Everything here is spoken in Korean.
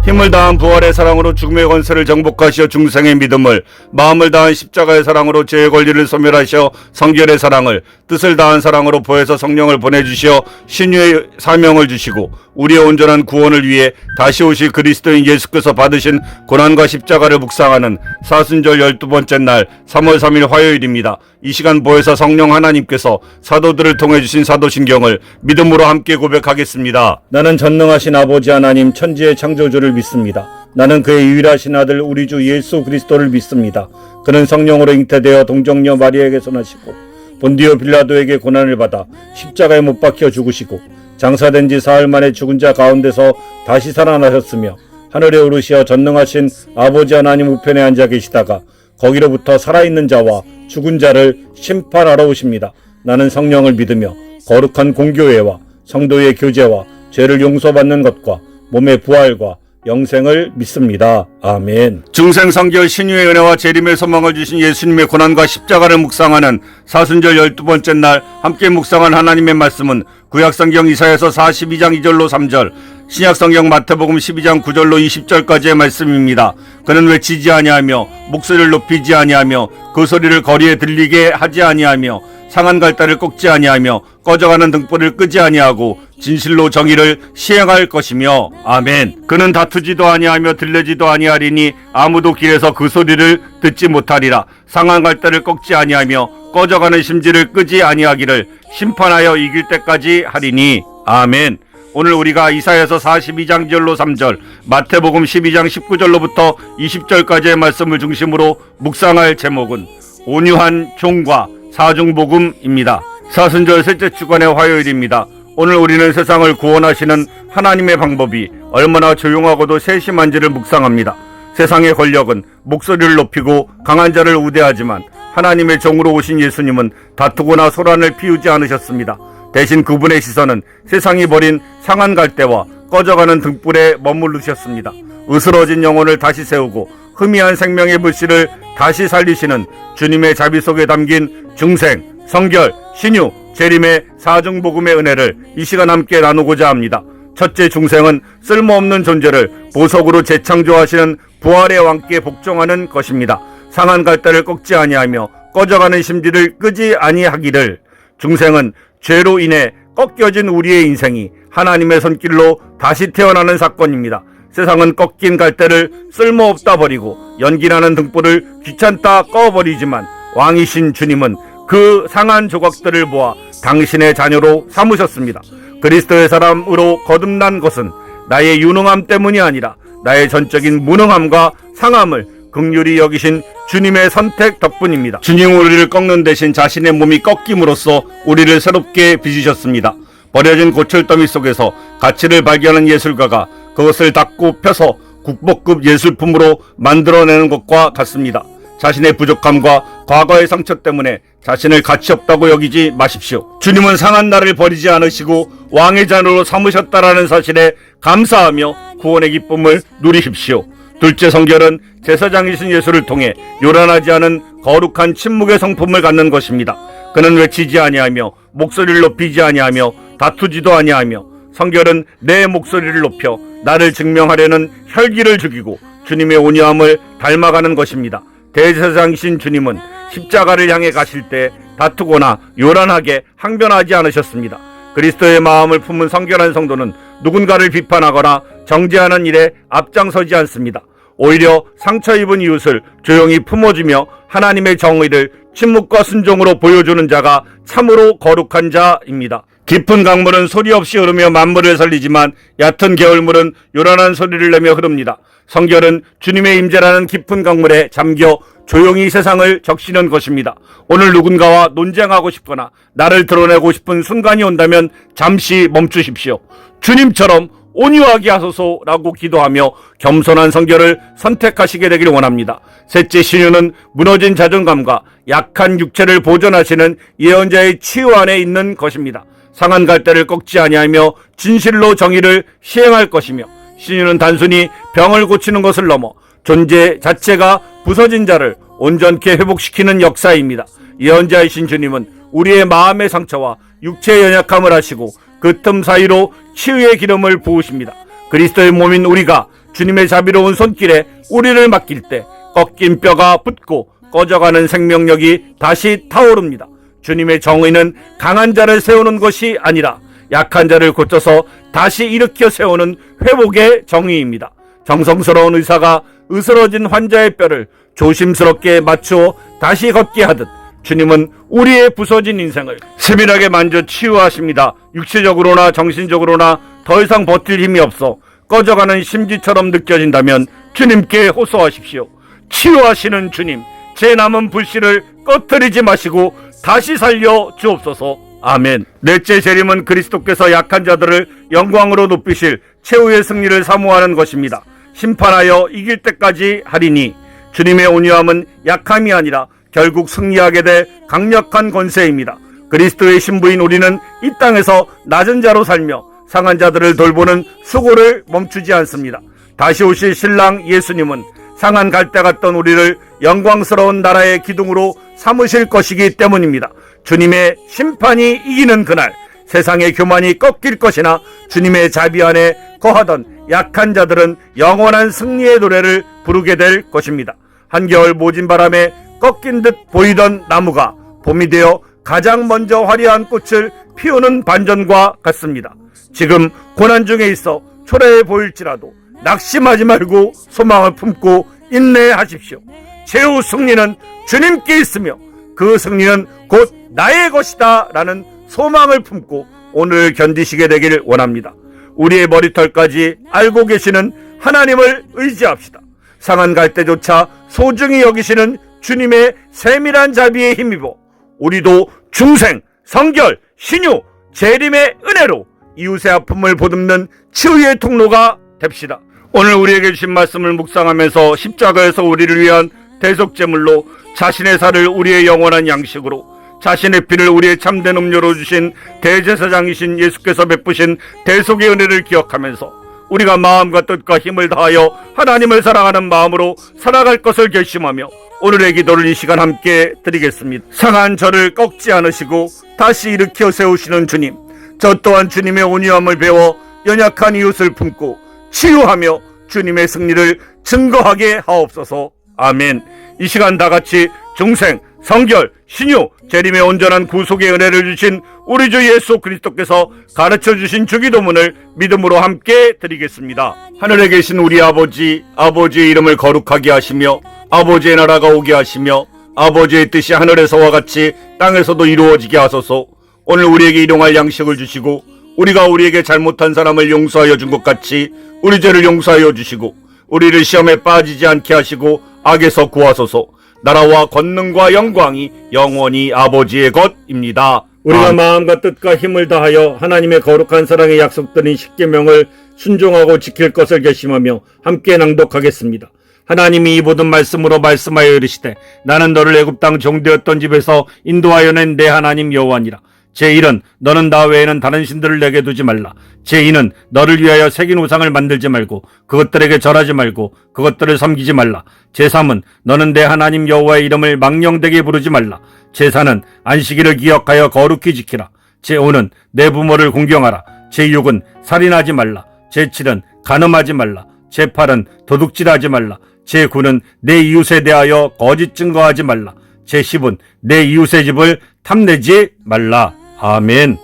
힘을 다한 부활의 사랑으로 죽음의 권세를 정복하시어 중생의 믿음을, 마음을 다한 십자가의 사랑으로 죄의 권리를 소멸하시어 성결의 사랑을, 뜻을 다한 사랑으로 보혜사 성령을 보내주시어 신유의 사명을 주시고 우리의 온전한 구원을 위해 다시 오실 그리스도인 예수께서 받으신 고난과 십자가를 묵상하는 사순절 12번째 날 3월 3일 화요일입니다. 이 시간 보혜사 성령 하나님께서 사도들을 통해 주신 사도신경을 믿음으로 함께 고백하겠습니다. 나는 전능하신 아버지 하나님 천지의 창조주를 믿습니다. 나는 그의 유일하신 아들 우리 주 예수 그리스도를 믿습니다. 그는 성령으로 잉태되어 동정녀 마리아에게서 나시고 본디오 빌라도에게 고난을 받아 십자가에 못 박혀 죽으시고 장사된 지 사흘 만에 죽은 자 가운데서 다시 살아나셨으며 하늘에 오르시어 전능하신 아버지 하나님 우편에 앉아 계시다가 거기로부터 살아있는 자와 죽은 자를 심판하러 오십니다. 나는 성령을 믿으며 거룩한 공교회와 성도의 교제와 죄를 용서받는 것과 몸의 부활과 영생을 믿습니다. 아멘. 중생 성결 신유의 은혜와 재림의 소망을 주신 예수님의 고난과 십자가를 묵상하는 사순절 12번째 날 함께 묵상한 하나님의 말씀은 구약성경 이사야서 42장 2절로 3절, 신약성경 마태복음 12장 9절로 20절까지의 말씀입니다. 그는 외치지 아니하며 목소리를 높이지 아니하며 그 소리를 거리에 들리게 하지 아니하며 상한 갈대를 꺾지 아니하며 꺼져가는 등불을 끄지 아니하고 진실로 정의를 시행할 것이며 아멘. 그는 다투지도 아니하며 들레지도 아니하리니 아무도 길에서 그 소리를 듣지 못하리라. 상한 갈대를 꺾지 아니하며 꺼져가는 심지를 끄지 아니하기를 심판하여 이길 때까지 하리니 아멘. 오늘 우리가 이사야서 42장 1절로 3절, 마태복음 12장 19절로부터 20절까지의 말씀을 중심으로 묵상할 제목은 온유한 종과 사중복음입니다. 사순절 셋째 주간의 화요일입니다. 오늘 우리는 세상을 구원하시는 하나님의 방법이 얼마나 조용하고도 세심한지를 묵상합니다. 세상의 권력은 목소리를 높이고 강한 자를 우대하지만 하나님의 종으로 오신 예수님은 다투거나 소란을 피우지 않으셨습니다. 대신 그분의 시선은 세상이 버린 상한 갈대와 꺼져가는 등불에 머무르셨습니다. 으스러진 영혼을 다시 세우고 희미한 생명의 불씨를 다시 살리시는 주님의 자비 속에 담긴 중생, 성결, 신유, 재림의 사중복음의 은혜를 이 시간 함께 나누고자 합니다. 첫째, 중생은 쓸모없는 존재를 보석으로 재창조하시는 부활의 왕께 복종하는 것입니다. 상한 갈대를 꺾지 아니하며 꺼져가는 심지를 끄지 아니하기를. 중생은 죄로 인해 꺾여진 우리의 인생이 하나님의 손길로 다시 태어나는 사건입니다. 세상은 꺾인 갈대를 쓸모없다 버리고 연기나는 등불을 귀찮다 꺼버리지만 왕이신 주님은 그 상한 조각들을 모아 당신의 자녀로 삼으셨습니다. 그리스도의 사람으로 거듭난 것은 나의 유능함 때문이 아니라 나의 전적인 무능함과 상함을 긍휼히 여기신 주님의 선택 덕분입니다. 주님 우리를 꺾는 대신 자신의 몸이 꺾임으로써 우리를 새롭게 빚으셨습니다. 버려진 고철더미 속에서 가치를 발견한 예술가가 그것을 닦고 펴서 국보급 예술품으로 만들어내는 것과 같습니다. 자신의 부족함과 과거의 상처 때문에 자신을 가치 없다고 여기지 마십시오. 주님은 상한 나를 버리지 않으시고 왕의 자녀로 삼으셨다라는 사실에 감사하며 구원의 기쁨을 누리십시오. 둘째, 성결은 제사장이신 예수를 통해 요란하지 않은 거룩한 침묵의 성품을 갖는 것입니다. 그는 외치지 아니하며 목소리를 높이지 아니하며 다투지도 아니하며 성결은 내 목소리를 높여 나를 증명하려는 혈기를 죽이고 주님의 온유함을 닮아가는 것입니다. 대제사장이신 주님은 십자가를 향해 가실 때 다투거나 요란하게 항변하지 않으셨습니다. 그리스도의 마음을 품은 성결한 성도는 누군가를 비판하거나 정죄하는 일에 앞장서지 않습니다. 오히려 상처 입은 이웃을 조용히 품어주며 하나님의 정의를 침묵과 순종으로 보여주는 자가 참으로 거룩한 자입니다. 깊은 강물은 소리 없이 흐르며 만물을 살리지만 얕은 개울물은 요란한 소리를 내며 흐릅니다. 성결은 주님의 임재라는 깊은 강물에 잠겨 조용히 세상을 적시는 것입니다. 오늘 누군가와 논쟁하고 싶거나 나를 드러내고 싶은 순간이 온다면 잠시 멈추십시오. 주님처럼 온유하게 하소서라고 기도하며 겸손한 성결을 선택하시게 되길 원합니다. 셋째, 신유는 무너진 자존감과 약한 육체를 보존하시는 예언자의 치유 안에 있는 것입니다. 상한 갈대를 꺾지 아니하며 진실로 정의를 시행할 것이며, 신유는 단순히 병을 고치는 것을 넘어 존재 자체가 부서진 자를 온전케 회복시키는 역사입니다. 예언자이신 주님은 우리의 마음의 상처와 육체의 연약함을 하시고 그 틈 사이로 치유의 기름을 부으십니다. 그리스도의 몸인 우리가 주님의 자비로운 손길에 우리를 맡길 때 꺾인 뼈가 붙고 꺼져가는 생명력이 다시 타오릅니다. 주님의 정의는 강한 자를 세우는 것이 아니라 약한 자를 고쳐서 다시 일으켜 세우는 회복의 정의입니다. 정성스러운 의사가 으스러진 환자의 뼈를 조심스럽게 맞추어 다시 걷게 하듯 주님은 우리의 부서진 인생을 세밀하게 만져 치유하십니다. 육체적으로나 정신적으로나 더 이상 버틸 힘이 없어 꺼져가는 심지처럼 느껴진다면 주님께 호소하십시오. 치유하시는 주님, 제 남은 불씨를 꺼뜨리지 마시고 다시 살려 주옵소서. 아멘. 넷째 재림은 그리스도께서 약한 자들을 영광으로 높이실 최후의 승리를 사모하는 것입니다. 심판하여 이길 때까지 하리니 주님의 온유함은 약함이 아니라 결국 승리하게 될 강력한 권세입니다. 그리스도의 신부인 우리는 이 땅에서 낮은 자로 살며 상한 자들을 돌보는 수고를 멈추지 않습니다. 다시 오실 신랑 예수님은 상한 갈대 같던 우리를 영광스러운 나라의 기둥으로 삼으실 것이기 때문입니다. 주님의 심판이 이기는 그날 세상의 교만이 꺾일 것이나 주님의 자비 안에 거하던 약한 자들은 영원한 승리의 노래를 부르게 될 것입니다. 한겨울 모진 바람에 꺾인 듯 보이던 나무가 봄이 되어 가장 먼저 화려한 꽃을 피우는 반전과 같습니다. 지금 고난 중에 있어 초라해 보일지라도 낙심하지 말고 소망을 품고 인내하십시오. 최후 승리는 주님께 있으며 그 승리는 곧 나의 것이다 라는 소망을 품고 오늘 견디시게 되길 원합니다. 우리의 머리털까지 알고 계시는 하나님을 의지합시다. 상한 갈대조차 소중히 여기시는 주님의 세밀한 자비에 힘입어 우리도 중생, 성결, 신유, 재림의 은혜로 이웃의 아픔을 보듬는 치유의 통로가 됩시다. 오늘 우리에게 주신 말씀을 묵상하면서 십자가에서 우리를 위한 대속제물로 자신의 살을 우리의 영원한 양식으로 자신의 피를 우리의 참된 음료로 주신 대제사장이신 예수께서 베푸신 대속의 은혜를 기억하면서 우리가 마음과 뜻과 힘을 다하여 하나님을 사랑하는 마음으로 살아갈 것을 결심하며 오늘의 기도를 이 시간 함께 드리겠습니다. 상한 저를 꺾지 않으시고 다시 일으켜 세우시는 주님, 저 또한 주님의 온유함을 배워 연약한 이웃을 품고 치유하며 주님의 승리를 증거하게 하옵소서. 아멘. 이 시간 다 같이 중생, 성결, 신유, 재림의 온전한 구속의 은혜를 주신 우리 주 예수 그리스도께서 가르쳐 주신 주기도문을 믿음으로 함께 드리겠습니다. 하늘에 계신 우리 아버지, 아버지의 이름을 거룩하게 하시며 아버지의 나라가 오게 하시며 아버지의 뜻이 하늘에서와 같이 땅에서도 이루어지게 하소서. 오늘 우리에게 일용할 양식을 주시고 우리가 우리에게 잘못한 사람을 용서하여 준 것 같이 우리 죄를 용서하여 주시고 우리를 시험에 빠지지 않게 하시고 악에서 구하소서. 나라와 권능과 영광이 영원히 아버지의 것입니다. 우리가 마음과 뜻과 힘을 다하여 하나님의 거룩한 사랑의 약속드린 십계명을 순종하고 지킬 것을 결심하며 함께 낭독하겠습니다. 하나님이 이 모든 말씀으로 말씀하여 이르시되 나는 너를 애굽 땅 종되었던 집에서 인도하여 낸 내 하나님 여호와니라. 제1은 너는 나 외에는 다른 신들을 내게 두지 말라. 제2는 너를 위하여 새긴 우상을 만들지 말고 그것들에게 절하지 말고 그것들을 섬기지 말라. 제3은 너는 내 하나님 여호와의 이름을 망령되게 부르지 말라. 제4는 안식일을 기억하여 거룩히 지키라. 제5는 내 부모를 공경하라. 제6은 살인하지 말라. 제7은 간음하지 말라. 제8은 도둑질하지 말라. 제9는 내 이웃에 대하여 거짓 증거하지 말라. 제10은 내 이웃의 집을 탐내지 말라. 아멘.